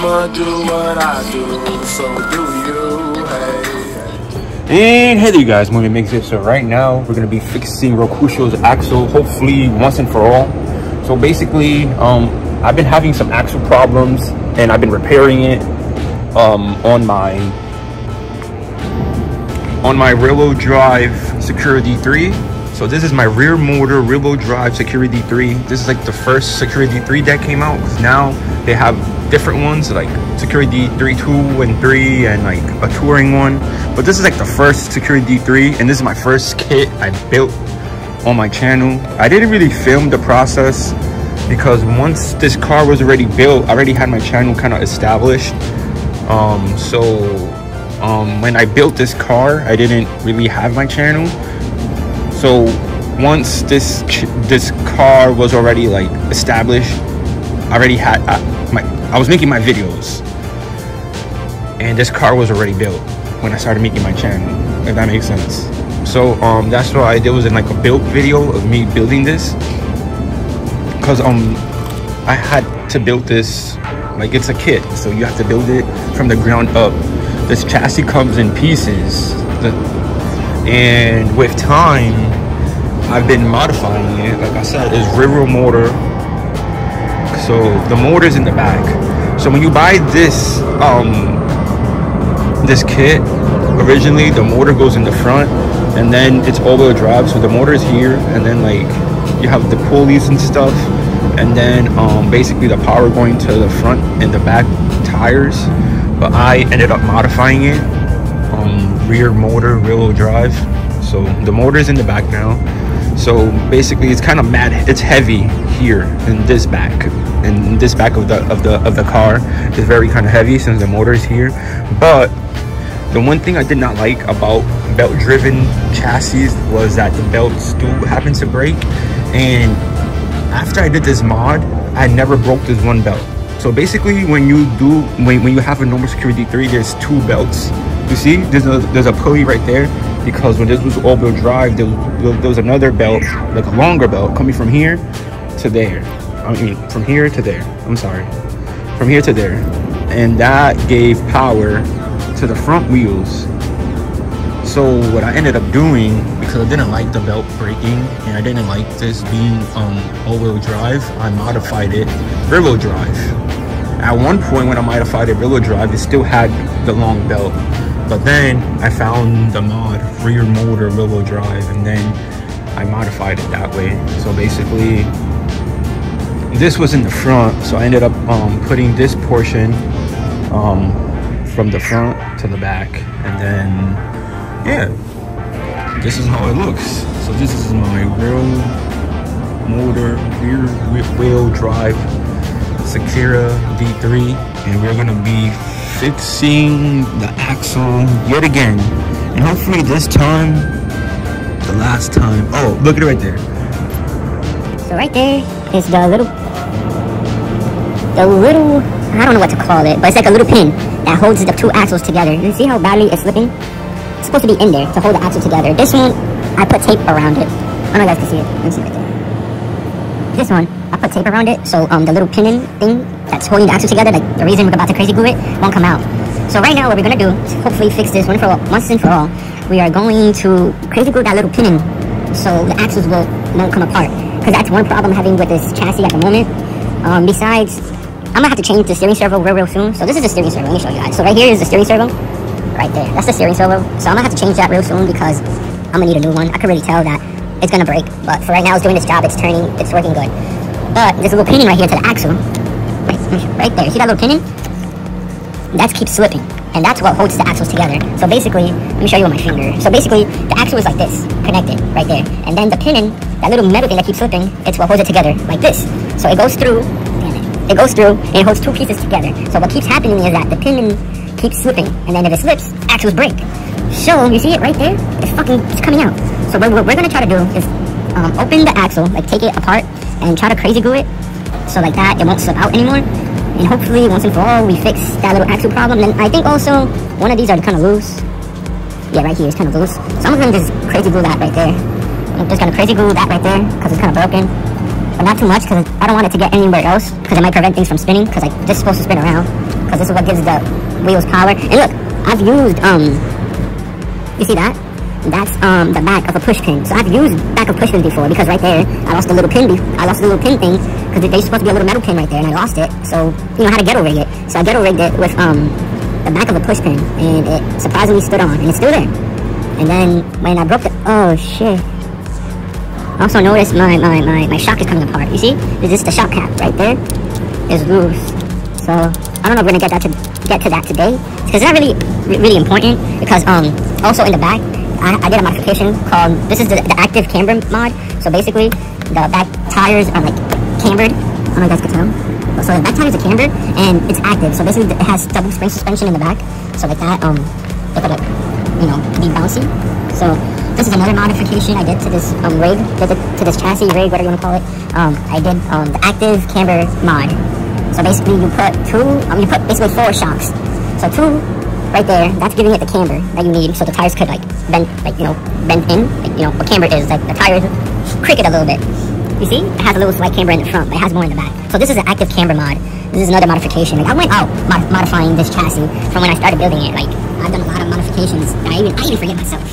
I'ma do what I do, so do you, And hey there you guys, Movie Makes It. So right now we're gonna be fixing Rokusho's axle, hopefully once and for all. So basically, I've been having some axle problems and I've been repairing it on my rear-wheel drive Security 3. So this is my rear motor rear-wheel drive Security 3. This is like the first Security 3 that came out, because now they have different ones like Security 3 2 and 3 and like a touring one, but this is like the first Security 3, and this is my first kit I built on my channel. I didn't really film the process because once this car was already built, I already had my channel kind of established. When I built this car, I didn't really have my channel. So once this car was already like established, I already had I was making my videos, and this car was already built when I started making my channel, if that makes sense. So that's why there was like a build video of me building this, because I had to build this like it's a kit, so you have to build it from the ground up. This chassis comes in pieces, and with time I've been modifying it. Like I said, it's rear-wheel motor, so the motor's in the back. So when you buy this this kit, originally the motor goes in the front, and then it's all-wheel drive, so the motor is here, and then like you have the pulleys and stuff, and then basically the power going to the front and the back tires. But I ended up modifying it rear motor rear-wheel drive, so the motor is in the back now. So basically it's kind of it's heavy here in this back, and this back of the car is very kind of heavy since the motor is here. But the one thing I did not like about belt driven chassis was that the belts do happen to break, and after I did this mod, I never broke this one belt. So basically when you have a normal Security 3, there's two belts. You see there's a pulley right there, because when this was all-wheel drive, there was another belt, like a longer belt, coming from here to there. I mean, from here to there. I'm sorry, from here to there, and that gave power to the front wheels. So what I ended up doing, because I didn't like the belt breaking and I didn't like this being all-wheel drive, I modified it rear-wheel drive. At one point when I modified it rear-wheel drive, it still had the long belt. But then I found the mod rear motor rear-wheel drive, and then I modified it that way. So basically this was in the front, so I ended up putting this portion from the front to the back, and then yeah, this is how it looks. So this is my rear motor rear-wheel drive Secura D3, and we're gonna be fixing the axle yet again, and hopefully this time the last time. Oh, look at it right there. So right there is the little I don't know what to call it, but it's like a little pin that holds the two axles together. You see how badly it's slipping? It's supposed to be in there to hold the axle together. This one I put tape around it. I don't know if you guys can see it. Let me see right there. This one I put tape around it, so the little pinning thing that's holding the axle together, like the reason we're about to crazy glue it, won't come out. So right now what we're gonna do is hopefully fix this once and for all. We are going to crazy glue that little pinning so the axles won't come apart, because that's one problem I'm having with this chassis at the moment. Besides, I'm gonna have to change the steering servo real soon. So this is the steering servo. Let me show you guys. So right here is the steering servo. Right there, that's the steering servo. So I'm gonna have to change that real soon, because I'm gonna need a new one. I can really tell that it's gonna break, but for right now it's doing its job. It's working good. But there's a little pinning right here to the axle. Right there, see that little pinning? That keeps slipping, and that's what holds the axles together. So basically, let me show you with my finger. So basically, the axle is like this, connected right there, and then the pinning, that little metal thing that keeps slipping, it's what holds it together, like this. So it goes through, and it holds two pieces together. So what keeps happening is that the pinning keeps slipping, and then if it slips, axles break. So you see it right there? It's coming out. So what we're gonna try to do is open the axle, like take it apart, and try to crazy glue it, so like that it won't slip out anymore. And hopefully once and for all we fix that little axle problem. And I think also one of these are kind of loose. Yeah, right here is kind of loose. So I'm gonna just crazy glue that right there. I'm just gonna crazy glue that right there because it's kind of broken, but not too much, because I don't want it to get anywhere else, because it might prevent things from spinning, because like this is supposed to spin around. because this is what gives the wheels power. And look, I've used, you see that? That's the back of a push pin. So I've used back of push pins before, because right there, I lost the little pin thing, because there's supposed to be a little metal pin right there, and I lost it. So, you know, I had to ghetto rig it. So I ghetto rigged it with, the back of a push pin, and it surprisingly stood on, and it's still there. And then, when I broke it, oh shit. I also noticed my shock is coming apart. You see? There's just the shock cap right there is loose. So I don't know if we're gonna get to that today, because it's not really important. Because also in the back, I did a modification called, this is the active camber mod. So basically, the back tires are like cambered. I don't know if you guys can tell. So the back tires are cambered and it's active. So basically, it has double spring suspension in the back. So like that, it could, like, you know, be bouncy. So this is another modification I did to this rig, to this chassis rig, whatever you want to call it. I did the active camber mod. So basically, you put basically 4 shocks. So 2 right there, that's giving it the camber that you need, so the tires could like bend, like, you know, bend in. Like, you know what camber is, like the tires cricket a little bit. You see, it has a little slight camber in the front, but it has more in the back. So this is an active camber mod. This is another modification. Like, I went out modifying this chassis from when I started building it. Like, I've done a lot of modifications that I even forget myself.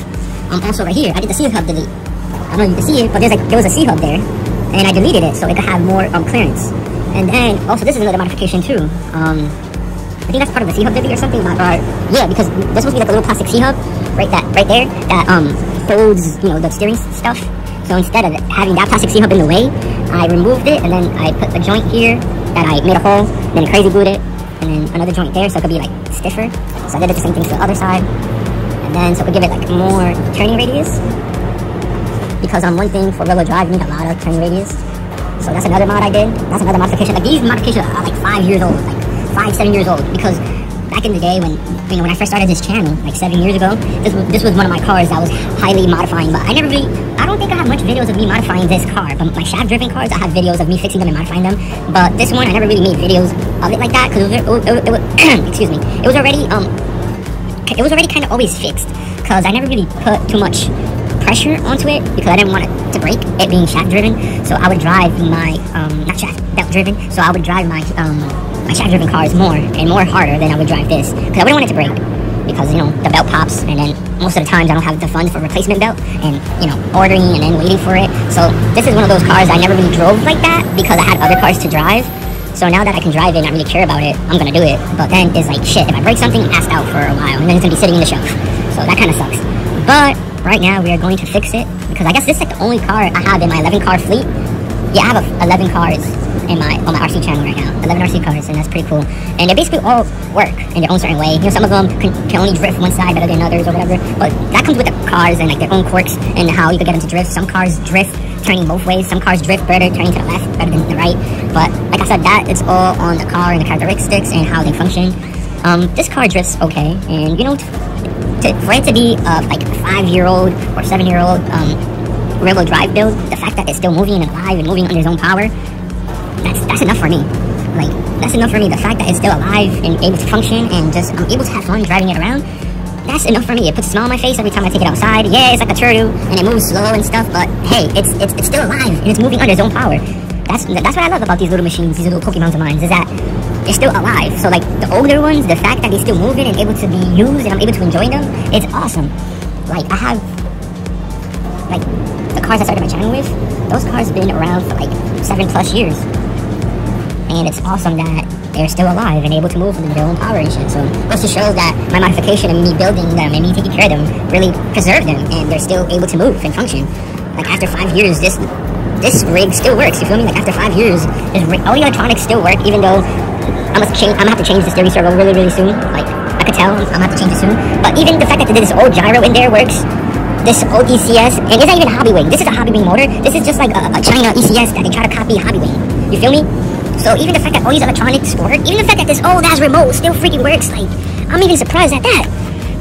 Also right here, I did the seal hub delete. I don't know if you can see it, but there was a seal hub there, and I deleted it so it could have more clearance. And then also this is another modification too. I think that's part of the C-hub delete or something. Yeah, because this was supposed to be like a little plastic C-hub right there that holds, you know, the steering stuff. So instead of having that plastic C-hub in the way, I removed it, and then I put a joint here that I made a hole, then crazy glued it, and then another joint there so it could be like stiffer. So I did the same thing to the other side, and then so it could give it like more turning radius. Because on one thing, for rear-wheel drive, you need a lot of turning radius. So that's another mod I did. That's another modification. Like, these modifications are like 5 years old, like 5-7 years old, because back in the day when, you know, when I first started this channel, like 7 years ago, this was one of my cars that I was highly modifying. But I don't think I have much videos of me modifying this car. But my shaft driven cars, I have videos of me fixing them and modifying them. But this one, I never really made videos of it like that, because it was excuse me, it was already kind of always fixed, because I never really put too much pressure onto it, because I didn't want it to break, it being shaft driven. So I would drive my not shaft, belt driven, so I would drive my shaft driven cars more harder than I would drive this, because I wouldn't want it to break, because, you know, the belt pops, and then most of the times I don't have the funds for replacement belt, and, you know, ordering and then waiting for it. So this is one of those cars I never really drove like that, because I had other cars to drive. So now that I can drive it and not really care about it, I'm gonna do it. But then it's like, shit, if I break something, I'm assed out for a while, and then it's gonna be sitting in the shelf. So that kind of sucks. But right now we are going to fix it, because I guess this is like the only car I have in my 11 car fleet. Yeah, I have 11 cars on my RC channel right now. 11 RC cars, and that's pretty cool. And they basically all work in their own certain way. You know, some of them can only drift one side better than others or whatever. But that comes with the cars and like their own quirks and how you could get them to drift. Some cars drift turning both ways. Some cars drift better turning to the left better than the right. But like I said, that it's all on the car and the characteristics and how they function. This car drifts okay, and you know, for it to be like a 5-year-old or 7-year-old rear-wheel drive build, the fact that it's still moving and alive and moving under its own power, that's enough for me. Like, that's enough for me. The fact that it's still alive and able to function and just I'm able to have fun driving it around, that's enough for me. It puts a smile on my face every time I take it outside. Yeah, it's like a turtle and it moves slow and stuff, but hey, it's still alive and it's moving under its own power. That's what I love about these little machines, these little Pokémons of mine, is that they're still alive. So like the older ones, the fact that they're still moving and able to be used and I'm able to enjoy them, it's awesome. Like, I have, like, the cars I started my channel with, those cars have been around for like 7+ years. And it's awesome that they're still alive and able to move under their own power and shit. So it goes to show that my modification and me building them and me taking care of them really preserved them, and they're still able to move and function. Like, after 5 years, this rig still works, you feel me? Like, after 5 years, all the electronics still work, even though I'm gonna have to change the steering circle really, really soon. Like, I could tell I'm gonna have to change it soon. But even the fact that this old gyro in there works, this old ECS, and it's not even a hobby wing. This is a hobby wing motor. This is just like a China ECS that they try to copy hobby wing. You feel me? So even the fact that all these electronics work, even the fact that this old-ass remote still freaking works, like, I'm even surprised at that.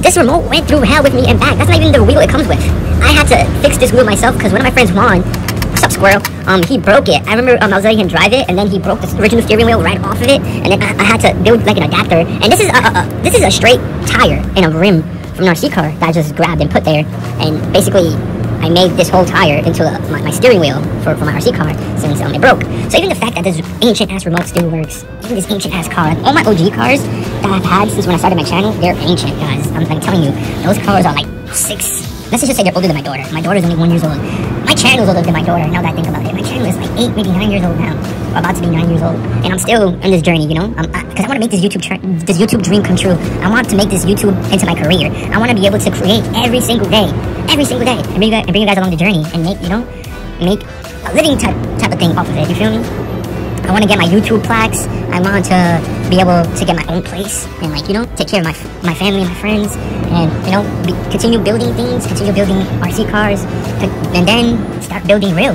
This remote went through hell with me and back. That's not even the wheel it comes with. I had to fix this wheel myself, because one of my friends, Juan, what's up, squirrel? He broke it. I remember I was letting him drive it, and then he broke the original steering wheel right off of it, and then I had to build like an adapter. And this is a straight tire and a rim from an RC car that I just grabbed and put there, and basically I made this whole tire into my steering wheel for my RC car since it broke. So even the fact that this ancient-ass remote still works, even this ancient-ass car, all my OG cars that I've had since when I started my channel, they're ancient, guys. I'm telling you, those cars are like let's just say they're older than my daughter. My daughter's only 1 year old. My channel's older than my daughter, now that I think about it. My channel is like 8, maybe 9 years old now. Or about to be 9 years old. And I'm still in this journey, you know? Because I want to make this YouTube dream come true. I want to make this YouTube into my career. I want to be able to create every single day. Every single day. And bring you guys along the journey. And make a living type of thing off of it. You feel me? I want to get my YouTube plaques. I want to be able to get my own place and, like, you know, take care of my family and my friends, and, you know, continue building things, continue building RC cars, and then start building real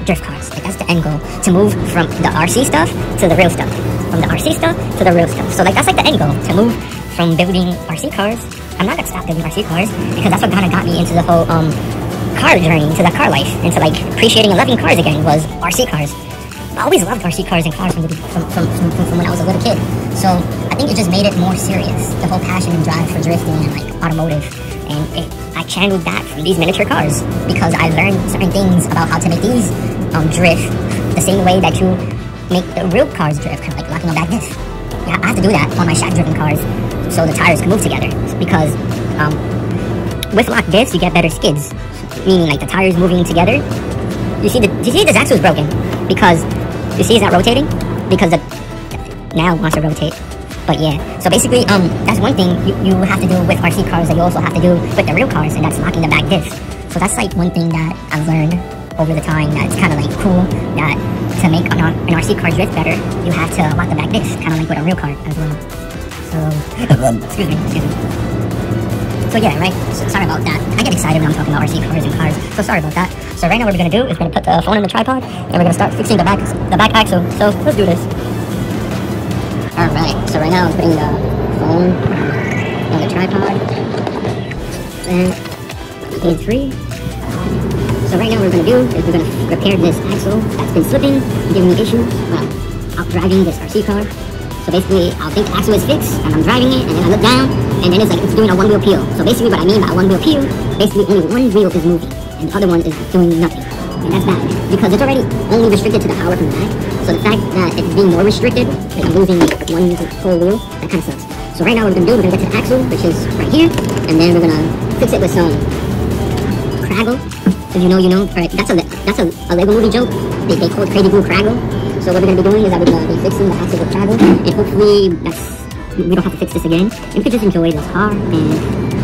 drift cars. Like, that's the end goal, to move from the RC stuff to the real stuff, from the RC stuff to the real stuff. So, like, that's like the end goal, to move from building RC cars. I'm not gonna stop building RC cars, because that's what kind of got me into the whole car journey, into the car life, into, like, appreciating and loving cars again, was RC cars. I always loved RC cars and cars from when I was a little kid. So I think it just made it more serious, the whole passion and drive for drifting and, like, automotive. And I channeled that from these miniature cars, because I learned certain things about how to make these drift the same way that you make the real cars drift, kind of like locking a back diff. Yeah, I have to do that on my shack driven cars so the tires can move together, because with locked diffs you get better skids, meaning, like, the tires moving together. You see this axle is broken because you see it's not rotating, because now it wants to rotate. But yeah, so basically that's one thing you have to do with RC cars that you also have to do with the real cars, and that's locking the back diff. So that's, like, one thing that I've learned over the time that's kind of, like, cool, that to make an RC car drift better, you have to lock the back diff, kind of like with a real car as well. So excuse me. So yeah, right, so sorry about that. I get excited when I'm talking about RC cars and cars, so sorry about that. So right now what we're going to do is we're going to put the phone in the tripod, and we're going to start fixing the back axle. So let's do this. Alright, so right now I'm putting the phone on the tripod. And it's free. So right now what we're going to do is we're going to repair this axle that's been slipping and giving me issues while out driving this RC car. So basically, I'll think the axle is fixed, and I'm driving it, and then I look down, and then it's like it's doing a one-wheel peel. So basically what I mean by one-wheel peel, basically only one wheel is moving, and the other one is doing nothing. And that's bad, because it's already only restricted to the power from the back. So the fact that it's being more restricted, like I'm losing one whole wheel, that kind of sucks. So right now what we're going to do, we're going to get to the axle, which is right here, and then we're going to fix it with some Craggle. If you know, you know. Alright, that's a Lego movie joke. They call it Crazy Blue Craggle. So what we're going to be doing is that we're going to be fixing the axle with Craggle, and hopefully we don't have to fix this again. And we could just enjoy this car and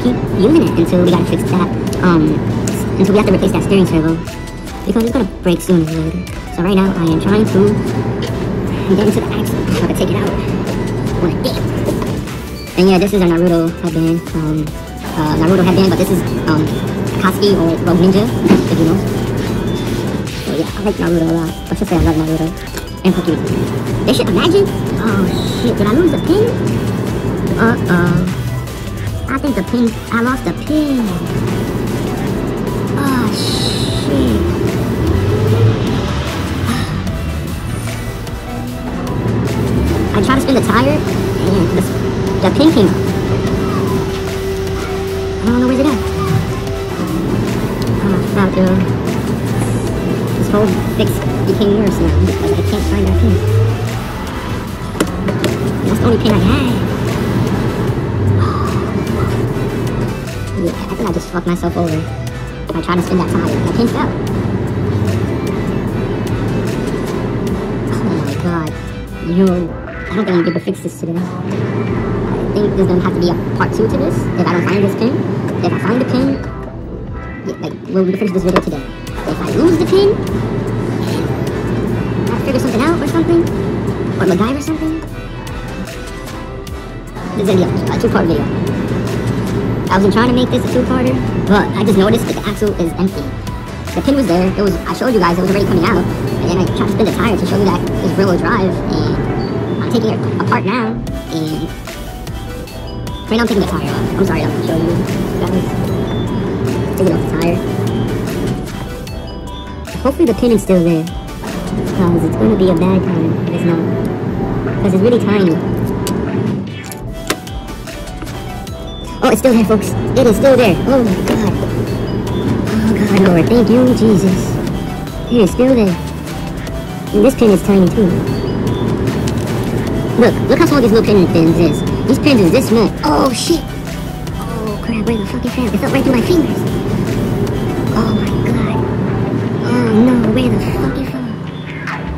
keep using it until we got to fix that, until we have to replace that steering servo, because it's going to break sooner or later. So right now I am trying to get into the axle so I can take it out on a dip. And yeah, this is a Naruto headband, but this is Akatsuki or Rogue Ninja, if you know. So yeah, I like Naruto a lot. Let's just say I love Naruto. And Pokemon. They should imagine. Oh shit, did I lose the pin? I think the pin, I lost the pin. Oh shit. I tried to spin the tire, and the pin came up. I don't know where's it at. Oh, fuck, dude. This whole fix became worse now because I can't find that pin. That's the only pin I had. Yeah, I think I just fucked myself over. I tried to spin that tire. That pin fell. Oh my god. Yo, I don't think I'm able to fix this today. I think there's gonna have to be a part 2 to this if I don't find this pin. If I find the pin, yeah, like, we'll finish this video today. If I lose the pin, I figure something out or something, or MacGyver or something. This is gonna be a 2-part video. I wasn't trying to make this a 2-parter, but I just noticed that the axle is empty. The pin was there. I showed you guys it was already coming out, and then I tried to spin the tire to show you that it's rear-wheel drive, and I'm taking it apart now, and right now I'm taking the tire off. I'm sorry, I'll show you guys. Taking off the tire. Hopefully the pin is still there, because it's going to be a bad time if it's not, because it's really tiny. Oh, it's still there, folks. It is still there. Oh my god. Oh god. My lord, thank you, Jesus. It is still there. And this pin is tiny too. Look how small these little pins is. These pins is this small. Oh shit! Oh crap, where the fuck it fell? It fell right through my fingers. Oh my god. Oh no, where the fuck it fell?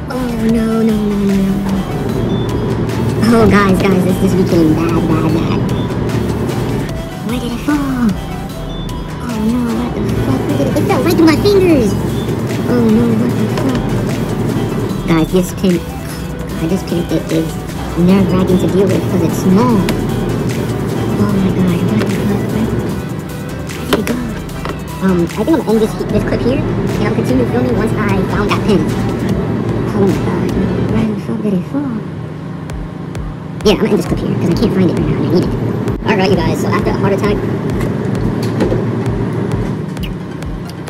Oh no. Oh guys, this became bad. Where did it fall? Oh no, what the fuck? Where did it fell right through my fingers! Oh no, what the fuck? Guys, this pin, it is nerve-wracking to deal with because it's small. Oh my god, what the fuck? Where did it go? I think I'm gonna end this clip here, and I'll continue filming once I found that pin. Oh my god, where the fuck did it fall? Yeah, I'm gonna end this clip here, because I can't find it right now, and I need it. Alright, you guys, so after a heart attack,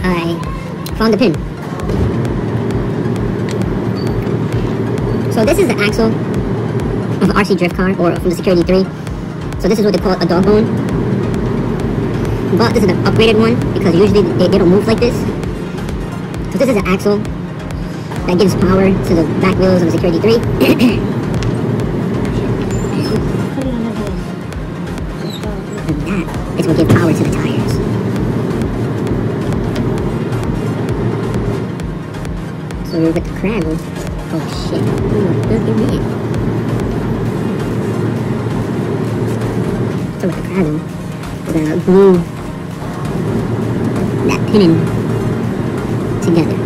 I found the pin. So this is the axle of an RC drift car, or from the Security 3. So this is what they call a dog bone. But this is an upgraded one, because usually they don't move like this. So this is an axle that gives power to the back wheels of the Security 3. And that is what gives power to the tires. So with the Craggle, oh shit, look at me. So with the Craggle, we're gonna glue that pin together.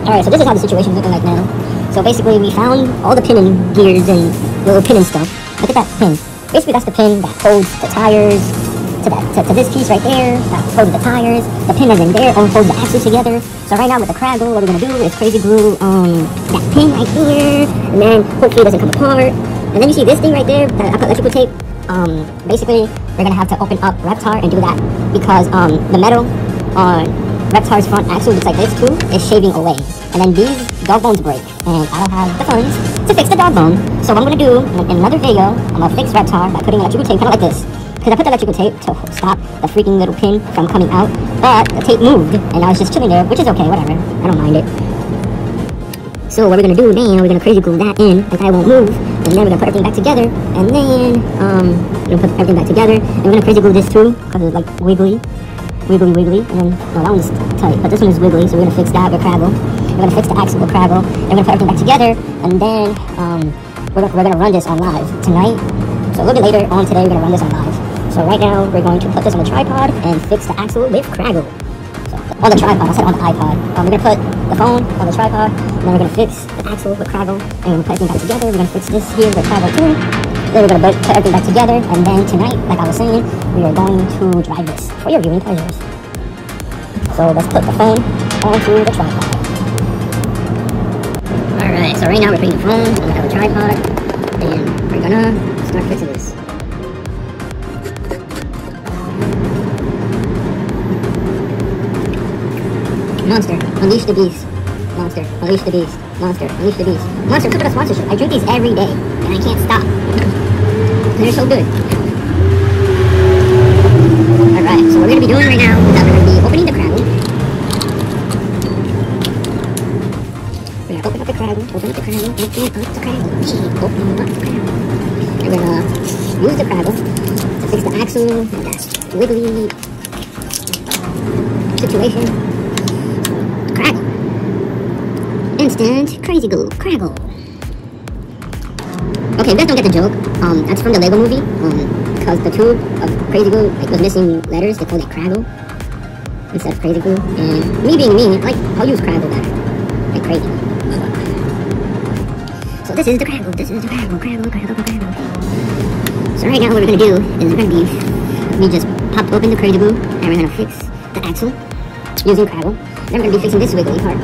Alright, so this is how the situation is looking like now. So basically we found all the pinning gears and little pinning stuff. Look at that pin. Basically that's the pin that holds the tires to this piece right there, that holds the tires. The pin that's in there holds the axles together. So right now with the Craggle, what we're gonna do is crazy glue that pin right here, and then hopefully it doesn't come apart. And then you see this thing right there that I put electrical tape. Basically we're gonna have to open up Reptar and do that because the metal on Reptar's front axle, just like this too, is shaving away. And then these dog bones break, and I don't have the funds to fix the dog bone. So what I'm gonna do in another video, I'm gonna fix Reptar by putting electrical tape kind of like this. Because I put the electrical tape to stop the freaking little pin from coming out, but the tape moved, and now it's just chilling there, which is okay, whatever. I don't mind it. So what we're gonna do now, we're gonna crazy glue that in, like I won't move, and then we're gonna put everything back together, and then we're gonna put everything back together, and we're gonna crazy glue this too, because it's like wiggly, and then, no, that one's tight, but this one is wiggly, so we're gonna fix that with Craggle. We're gonna fix the axle with Craggle, and we're gonna put everything back together, and then we're gonna run this on live tonight. So a little bit later on today, we're gonna run this on live. So right now, we're going to put this on the tripod and fix the axle with Craggle. So on the tripod, I said on the iPod. We're gonna put the phone on the tripod, and then we're gonna fix the axle with Craggle, and we're gonna put everything back together. We're gonna fix this here with Craggle too. Then we're gonna put everything back together, and then tonight, like I was saying, we are going to drive this for your viewing pleasures. So let's put the phone onto the tripod. Alright, so right now we're putting the phone on the tripod, and we're gonna start fixing this. Monster, unleash the beast. Monster, unleash the beast. Monster, unleash the beast. Monster, look at a sponsorship. I drink these every day, and I can't stop. They're so good. Alright, so what we're going to be doing right now is that we're going to be opening the Craggle. We're going to open up the Craggle, open up the Craggle, open up the Craggle. Open up the Craggle. And we're going to use the Craggle to fix the axle and that wiggly situation. Craggle. Instant crazy glue. Craggle. Okay, you guys don't get the joke. That's from the Lego movie. Because the tube of crazy glue was missing letters, they called it Craggle instead of crazy glue. And me being me, I'll use Craggle better. Like crazy glue. So this is the Craggle. This is the Craggle. Craggle. So right now what we're gonna do is we just popped open the crazy glue and we're gonna fix the axle using Craggle. Then we're gonna be fixing this wiggly part.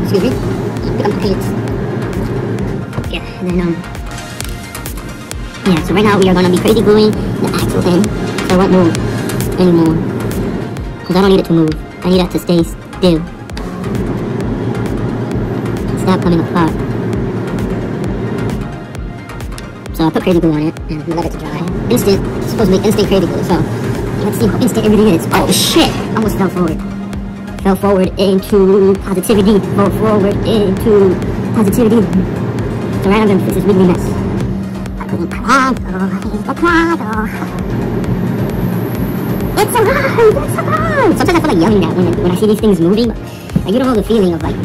Excuse me. Pick up the pants. Yeah, and then yeah, so right now we are gonna be crazy gluing the axle in, so it won't move anymore. Because I don't need it to move. I need it to stay still. Stop coming apart. So I put crazy glue on it and let it to dry. Instant, it's supposed to be instant crazy glue, so let's see how instant everything is. Oh shit! I almost fell forward. Fell forward into positivity. Fell forward into positivity. So right now I'm gonna fix this wiggly mess. I put in Prado. The Prado. It's alive! It's alive! Sometimes I feel like yelling that when I see these things moving. Like, you don't know the feeling of like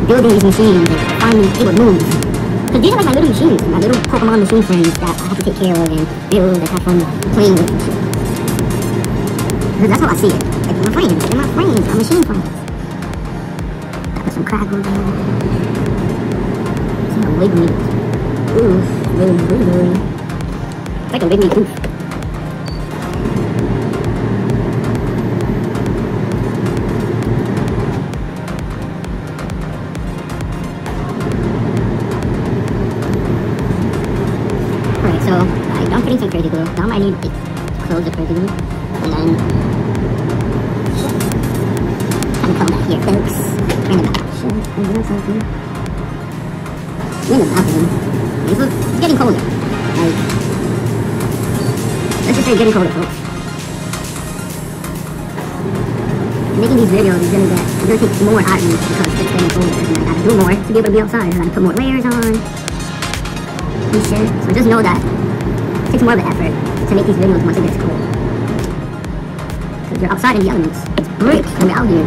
building these machines and finding it would move. Because these are like my little machines, my little Pokemon machine friends that I have to take care of and build and have fun playing with. Because that's how I see it. Like, they're my friends, my machine friends. I put some crackle down. Some wiggly. Oof, wiggly. It's like a wiggly oof. So I'm putting some crazy glue. Now I need to close the crazy glue. And then I'm gonna come back here, folks. Bring it back. We're in the bathroom. It's getting colder. Like, let's just say getting colder, folks. Making these videos is gonna take more out of me because it's getting colder. And I gotta do more to be able to be outside. I gotta put more layers on. Shit. So just know that it takes more of an effort to make these videos once it gets cold. Because you're outside in the elements. It's bricks when we're out here.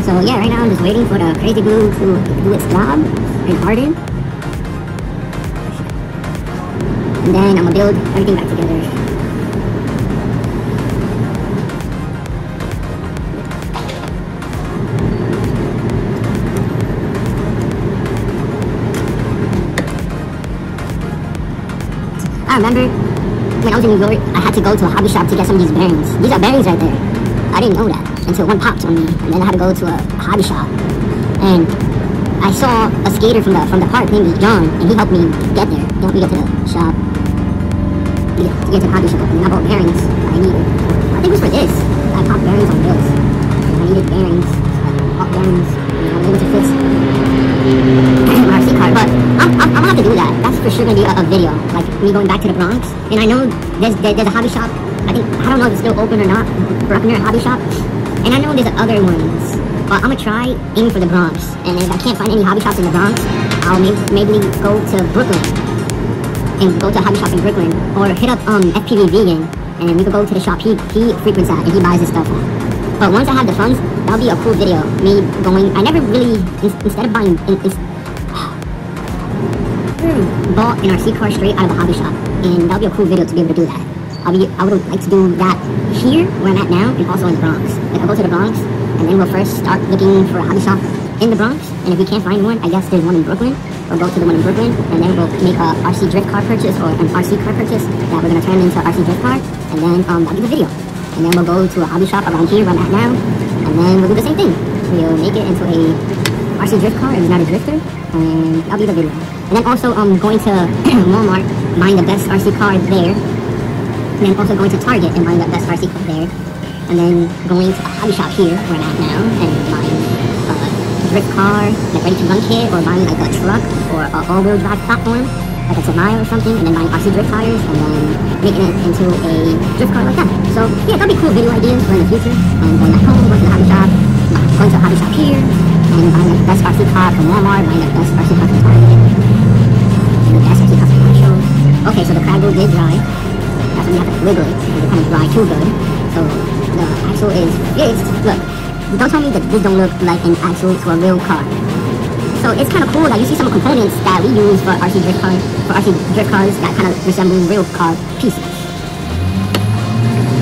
So yeah, right now I'm just waiting for the crazy glue to do its job and harden. And then I'm gonna build everything back together. I remember when I was in New York, I had to go to a hobby shop to get some of these bearings. These are bearings right there. I didn't know that until one popped on me, and then I had to go to a hobby shop. And I saw a skater from the park named John, and he helped me get there. He helped me get to the shop, to get to the hobby shop. And then I bought bearings I needed. I think it was for this. I popped bearings on this. I needed bearings, so I bought bearings, and I was able to fix my RC car. But I'm gonna have to do that. That's for sure gonna be a video, like me going back to the Bronx. And I know there's a hobby shop. I don't know if it's still open or not. Bruckner Hobby Shop. And I know there's other ones. But I'm gonna try aiming for the Bronx. And if I can't find any hobby shops in the Bronx, I'll maybe go to Brooklyn and go to a hobby shop in Brooklyn, or hit up FPV Vegan, and we could go to the shop he frequents at and he buys his stuff at. But once I have the funds, that'll be a cool video. Me going, I never really, instead of buying, bought an RC car straight out of a hobby shop, and that'll be a cool video to be able to do that. I would like to do that here where I'm at now, and also in the Bronx. Like, I'll go to the Bronx, and then we'll first start looking for a hobby shop in the Bronx, and if we can't find one, I guess there's one in Brooklyn. We'll go to the one in Brooklyn, and then we'll make a RC drift car purchase, or an RC car purchase that we're gonna turn into RC drift car, and then that'll be the video. And then we'll go to a hobby shop around here where I'm at now, and then we'll do the same thing. We'll make it into a RC drift car if it's not a drifter, and that'll be the video. And then also going to Walmart, buying the best RC car there, and then also going to Target and buying the best RC car there, and then going to a hobby shop here where I'm at now and buying a drift car, like ready to run kit, or buying like a truck or a all-wheel drive platform, like a Tamiya or something, and then buying RC drift tires and then making it into a drift car like that. So yeah, that'll be cool video ideas for in the future. And then at home, going to the hobby shop, going to a hobby shop here, and buying like the best RC car from Walmart, buying the best RC car from Target, and the best RC car from Rokusho. Okay, so the crab glue did dry. That's when you have to wiggle it, because it kind of dry too good. So the axle is fixed. Look, don't tell me that this don't look like an axle to a real car. So it's kind of cool that you see some components that we use for RC drift cars that kind of resemble real car pieces.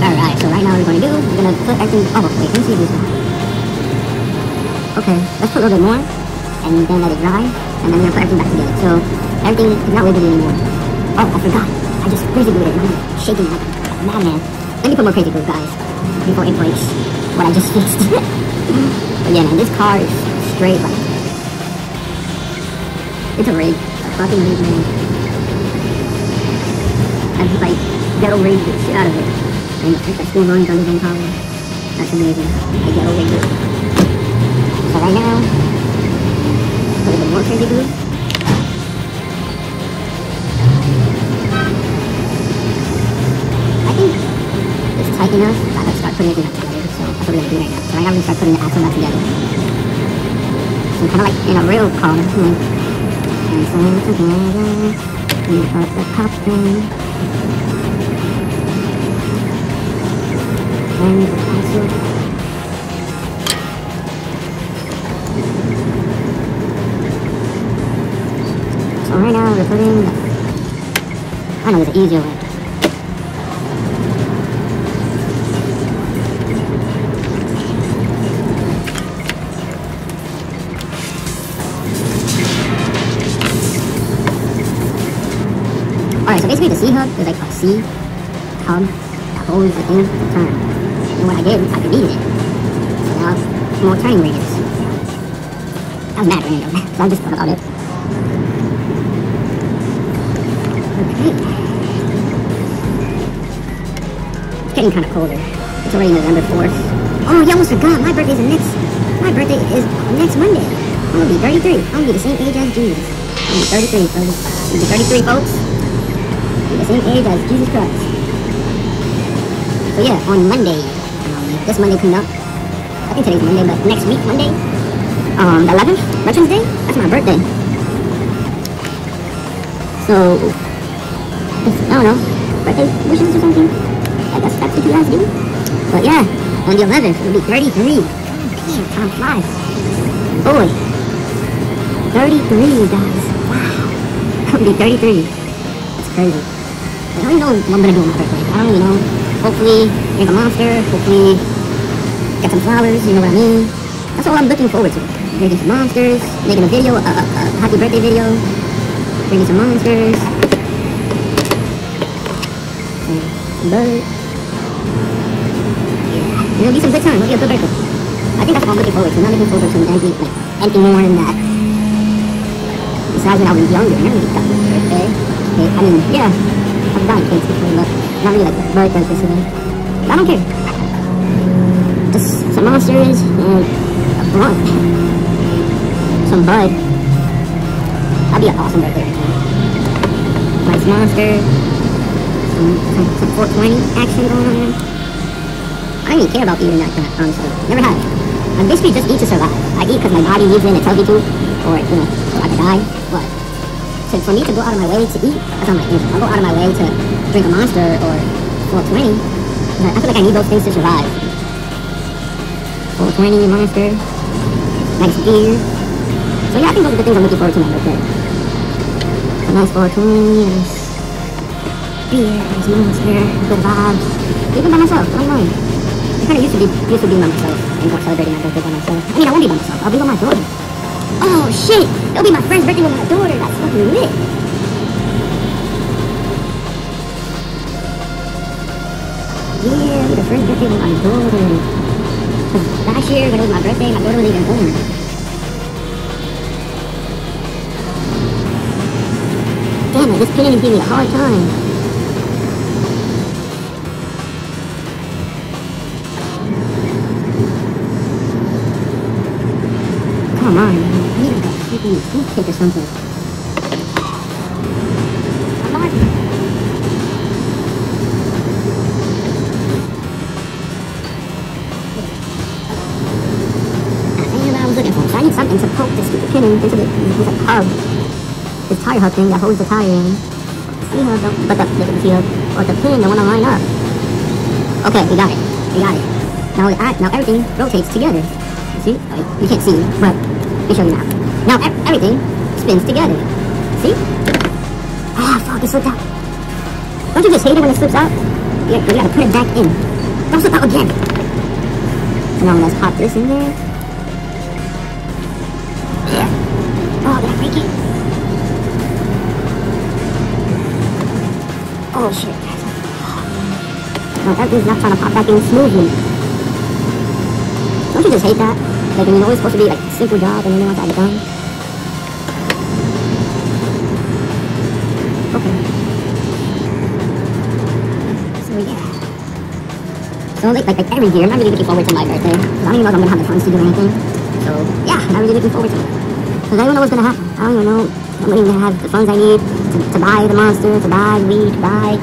Alright, so right now what we're going to do, we're going to put everything, oh wait, let me see if this one. Okay, let's put a little bit more, and then let it dry, and then we're going to put everything back together. So everything is not wiggly anymore. Oh, I forgot. I just crazy glued it, and I'm shaking like a madman. Let me put more crazy glue, guys, before it breaks what I just fixed. But yeah, man, this car is straight like, it's a rig, a fucking rig, man. I just like ghetto rigged the shit out of it, and I still runs on his own power. That's amazing. I ghetto rigged it. So right now, put a bit more crazy glue. tight enough, I gotta start putting it together. So that's what we're gonna do right now. So right now we're gonna start putting the axle back together. So kind of like in a rail car. And so together, we put the coupling. And the axle. So right now we're putting the... I know there's an easier way. Alright, so basically the C-hub is like a C-hub that holds the thing to turn. And what I did, I deleted it. So now, more turning radius. That was mad random, so I just thought about it. Okay. It's getting kind of colder. It's already November 4th. Oh, you almost forgot, my birthday is next Monday. I'm gonna be 33. I'm gonna be the same age as Jesus. I'm gonna be 33, so I'm gonna be 33, folks. The same age as Jesus Christ. So yeah, on Monday, this Monday coming up, I think today's Monday, but next week, Monday, the 11th, Veterans Day, that's my birthday. So, I don't know, birthday wishes or something, I guess that's what you guys do. But yeah, on the 11th, it'll be 33. Damn, time flies. Boy, 33, you guys, wow, I'll be 33, that's crazy. I don't even know what I'm gonna do on my birthday. I don't really know. Hopefully, drink a Monster. Hopefully, get some flowers. You know what I mean? That's all I'm looking forward to. Drinking some Monsters, making a video, a happy birthday video. Drinking some Monsters. Some bird. Yeah, it'll be some good time. It'll be a good birthday. I think that's all I'm looking forward to. I'm not looking forward to anything more than that. Besides when I was younger, I never really got my birthday. I mean, yeah. I've gotten cakes before, but not really like birthdays this way. I don't care. Just some Monsters and a blunt. Some bud. That'd be an awesome birthday right now. Nice Monster. Some 420 action going on there. I don't even care about eating like that, honestly. Never have. I basically just eat to survive. I eat because my body needs it and it tells me to, or, you know, so I can die. But so for me to go out of my way to eat, that's not my answer. I'll go out of my way to drink a Monster or 420. I feel like I need those things to survive. 420, Monster, nice beer. So yeah, I think those are the things I'm looking forward to my birthday. A nice 420, nice beer, nice Monster, good vibes. Even by myself, I don't mind. I kind of used to be by myself and go celebrating my birthday by myself. I mean, I won't be by myself. I'll be with my daughter. Oh shit! It'll be my first birthday with my daughter. That's fucking lit. Yeah, it'll be the first birthday with my daughter. Cause last year when it was my birthday, my daughter wasn't even born. Damn it! This pin is giving me a hard time. Come on, man. I need like a freaking toothpick or something. Come on. That's what I was looking for. So I need something to poke this stupid pin into the hub. This tire hub thing that holds the tire in. C-hub, but the C-hub, or the pin, the one I line up. Okay, we got it. We got it. Now everything rotates together. See? You can't see, but let me show you now. Now everything spins together. See? Ah, fuck, it slipped out. Don't you just hate it when it slips out? Yeah, you gotta put it back in. Don't slip out again. Now let's pop this in there. Yeah. Oh, did I break it? Oh shit. No, everything's not trying to pop back in smoothly. Don't you just hate that? Like when you know it's supposed to be like a simple job and then once I'm done. Okay. So yeah. So like every year, I'm not really looking forward to my birthday. I don't even know if I'm gonna have the funds to do anything. So yeah, I'm not really looking forward to it. Because I don't know what's gonna happen. I don't even know if I'm gonna have the funds I need to buy the Monster, to buy weed, to buy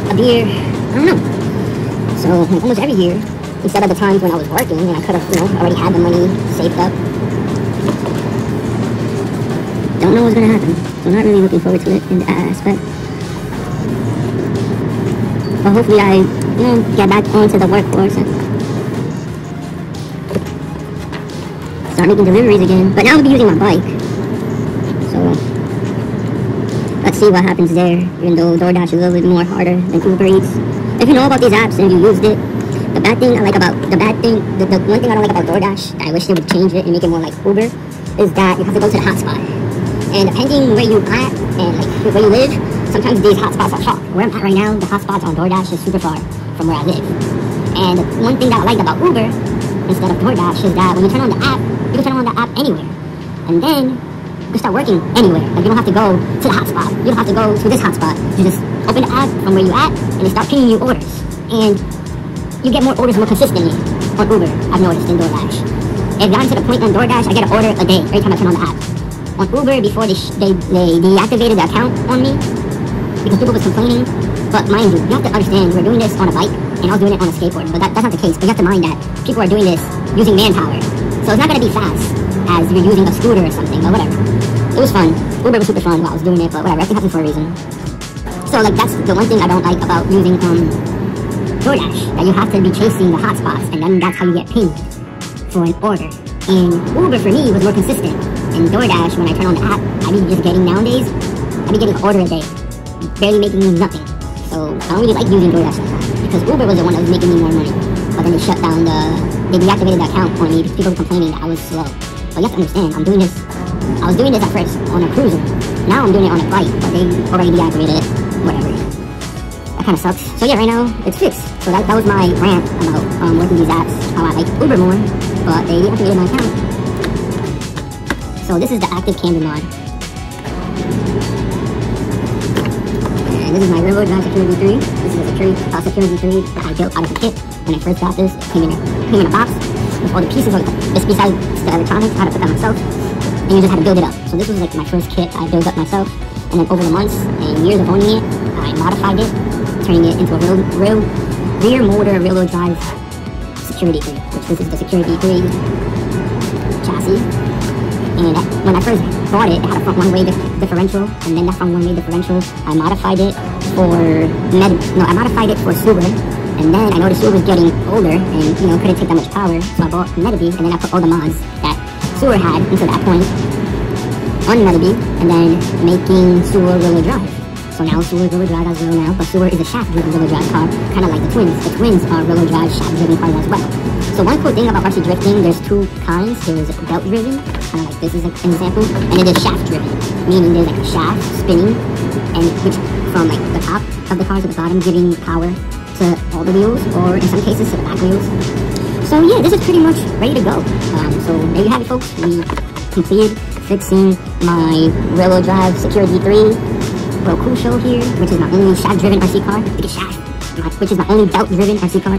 a beer. I don't know. So So like almost every year, instead of the times when I was working and I could have, you know, already had the money saved up. Don't know what's gonna happen. So I'm not really looking forward to it in that aspect. But hopefully I, you know, get back onto the workforce and start making deliveries again. But now I'll be using my bike. So let's see what happens there. Even though DoorDash is a little bit more harder than Uber Eats. If you know about these apps and you used it, the one thing I don't like about DoorDash, I wish they would change it and make it more like Uber, is that you have to go to the hotspot. And depending where you at and like where you live, sometimes these hotspots are far. Where I'm at right now, the hotspots on DoorDash is super far from where I live. And one thing that I like about Uber instead of DoorDash is that when you turn on the app, you can turn on the app anywhere. And then you can start working anywhere. Like you don't have to go to the hotspot. You don't have to go to this hotspot. You just open the app from where you at and they start pinging you orders. And you get more orders more consistently on Uber, I've noticed, than DoorDash. It's gotten to the point on DoorDash, I get an order a day every time I turn on the app. On Uber, before they deactivated the account on me because people was complaining. But mind you have to understand, we're doing this on a bike and I was doing it on a skateboard. But that's not the case. But you have to mind that people are doing this using manpower. So it's not going to be fast as you're using a scooter or something, but whatever. It was fun. Uber was super fun while I was doing it, but whatever. Everything happens for a reason. So like that's the one thing I don't like about using DoorDash, that you have to be chasing the hotspots and then that's how you get pinged for an order. And Uber for me was more consistent. And DoorDash, when I turn on the app, I be just getting nowadays, I be getting an order a day, barely making me nothing. So I don't really like using DoorDash like that because Uber was the one that was making me more money. But then they shut down they deactivated the account on me because people were complaining that I was slow. But you have to understand, I was doing this at first on a cruiser. Now I'm doing it on a bike, but they already deactivated it, whatever. That kind of sucks. So yeah, right now, it's fixed. So that was my rant about working these apps, how I like Uber more, but they deactivated my account. So this is the active camera mod. And this is my Railroad Drive Security 3. This is a Security 3 that I built out of a kit. When I first got this, it came in a box with all the pieces of this besides the electronics. I had to put that myself. And you just had to build it up. So this was like my first kit I built up myself. And then over the months and years of owning it, I modified it, turning it into a rear motor railroad drive Security 3, which this is the Security 3 chassis. And when I first bought it, it had a front one-way differential, and then that front one-way differential, I modified it for Subaru, and then I noticed Subaru was getting older, and couldn't take that much power, so I bought Metabee, and then I put all the mods that Subaru had until that point on Metabee, and then making Subaru rear-wheel drive. So now Subaru rear-wheel drive has zero now, but Subaru is a shaft-driven rear-wheel drive car, kind of like the Twins. The Twins are rear-wheel drive shaft-driven cars as well. So one cool thing about RC drifting, there's two kinds. There's belt-driven, kind of like this is an example, and then there's shaft-driven, meaning there's like a shaft spinning, and which from like the top of the car to the bottom, giving power to all the wheels, or in some cases to the back wheels. So yeah, this is pretty much ready to go. So there you have it, folks. We completed fixing my railroad drive Security 3 Rokusho here, which is my only shaft-driven RC car. Big shaft, which is my only belt-driven RC car.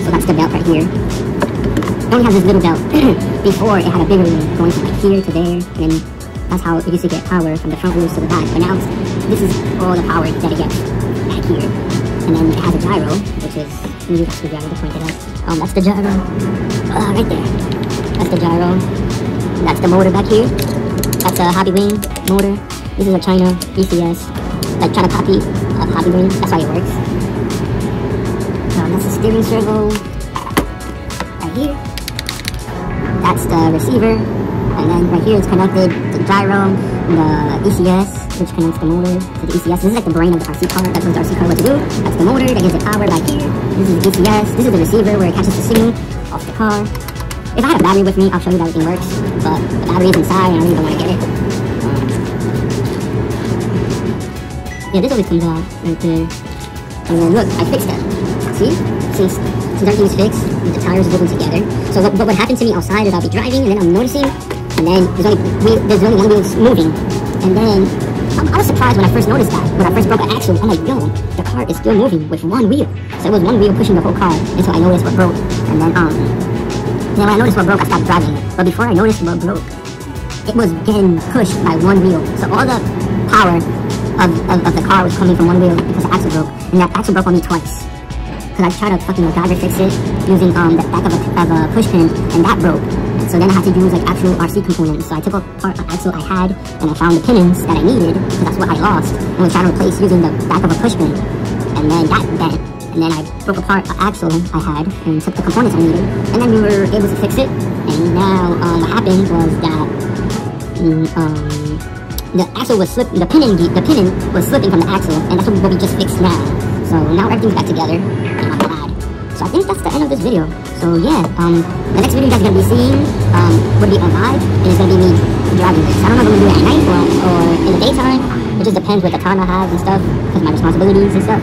So that's the belt right here. It only has this little belt. Before, it had a bigger one going from like here to there, and that's how it used to get power from the front wheels to the back. But now, this is all the power that it gets back here. And then it has a gyro, which is, let me use that gyro to point it out. That's the gyro. Right there. That's the gyro. That's the motor back here. That's a Hobby Wing motor. This is a China ECS, like trying to copy a Hobby Wing. That's why it works. That's the steering servo right here. That's the receiver, and then right here is connected to the gyro, the ECS, which connects the motor to the ECS. This is like the brain of the RC car. That's what the RC car what to do. That's the motor that gives it power back here. This is the ECS. This is the receiver where it catches the signal off the car. If I had a battery with me, I'll show you that everything works. But the battery is inside, and I really don't want to get it. Yeah, this always comes out right there. And then look, I fixed that. See? Since everything is fixed, the tires are driven together. So what would happen to me outside is I'll be driving, and then I'm noticing, and then there's only one wheel moving. And then I was surprised when I first noticed that. When I first broke an axle, I'm like, yo, the car is still moving with one wheel. So it was one wheel pushing the whole car until I noticed what broke. And then when I noticed what broke, I stopped driving. But before I noticed what broke, it was getting pushed by one wheel. So all the power of the car was coming from one wheel because the axle broke. And that axle broke on me twice. because I tried to fucking MacGyver fix it using the back of a push pin, and that broke. So then I had to use like actual RC components. So I took apart an axle I had, and I found the pins that I needed, because that's what I lost, and was trying to replace using the back of a push pin, and then that bent. And then I broke apart an axle I had and took the components I needed, and then we were able to fix it. And now what happened was that the axle was slipping, the pinning was slipping from the axle, and that's what we just fixed now. So now everything's back together, and I'm glad. So I think that's the end of this video. So yeah, the next video you guys are gonna be seeing would be on live, and it's gonna be me driving this. I don't know if I'm gonna do it at night or in the daytime. It just depends what the time I have and stuff, because my responsibilities and stuff.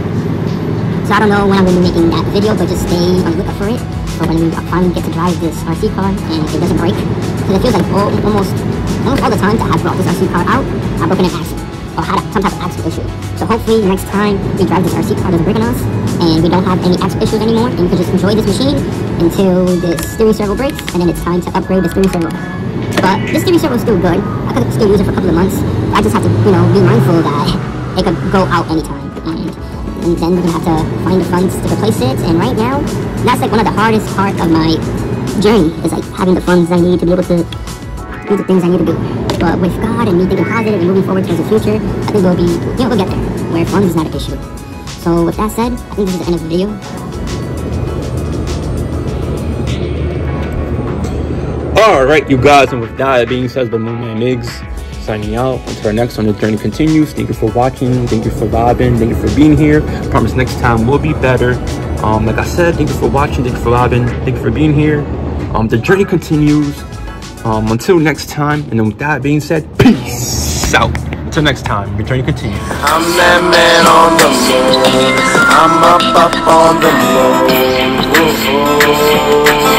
So I don't know when I'm gonna be making that video, but just stay on the lookout for it. So when we finally get to drive this RC car and it doesn't break, because it feels like almost all the times that I've brought this RC car out, I've broken an axle or had some type of axle issue. So hopefully next time we drive this RC car doesn't break on us, and we don't have any axle issues anymore, and you can just enjoy this machine until the steering servo breaks, and then it's time to upgrade the steering servo. But this steering servo is still good. I could still use it for a couple of months. I just have to, you know, be mindful that it could go out anytime, and then we're gonna have to find the funds to replace it. And right now, that's like one of the hardest part of my journey, is like having the funds I need to be able to do the things I need to do. But with God and me thinking positive and moving forward towards the future, I think we'll be, you know, we'll get there, where funds is not an issue. So with that said, I think this is the end of the video. Alright, you guys, and with that being said, the Moonman Migs signing out. Until our next one, the journey continues. Thank you for watching. Thank you for vibing. Thank you for being here. I promise next time will be better. Like I said, thank you for watching. Thank you for vibing. Thank you for being here. The journey continues. Until next time, and then with that being said, peace out. Until next time, your journey continues. I'm that man on the moon. I'm up on the moon. Whoa, whoa.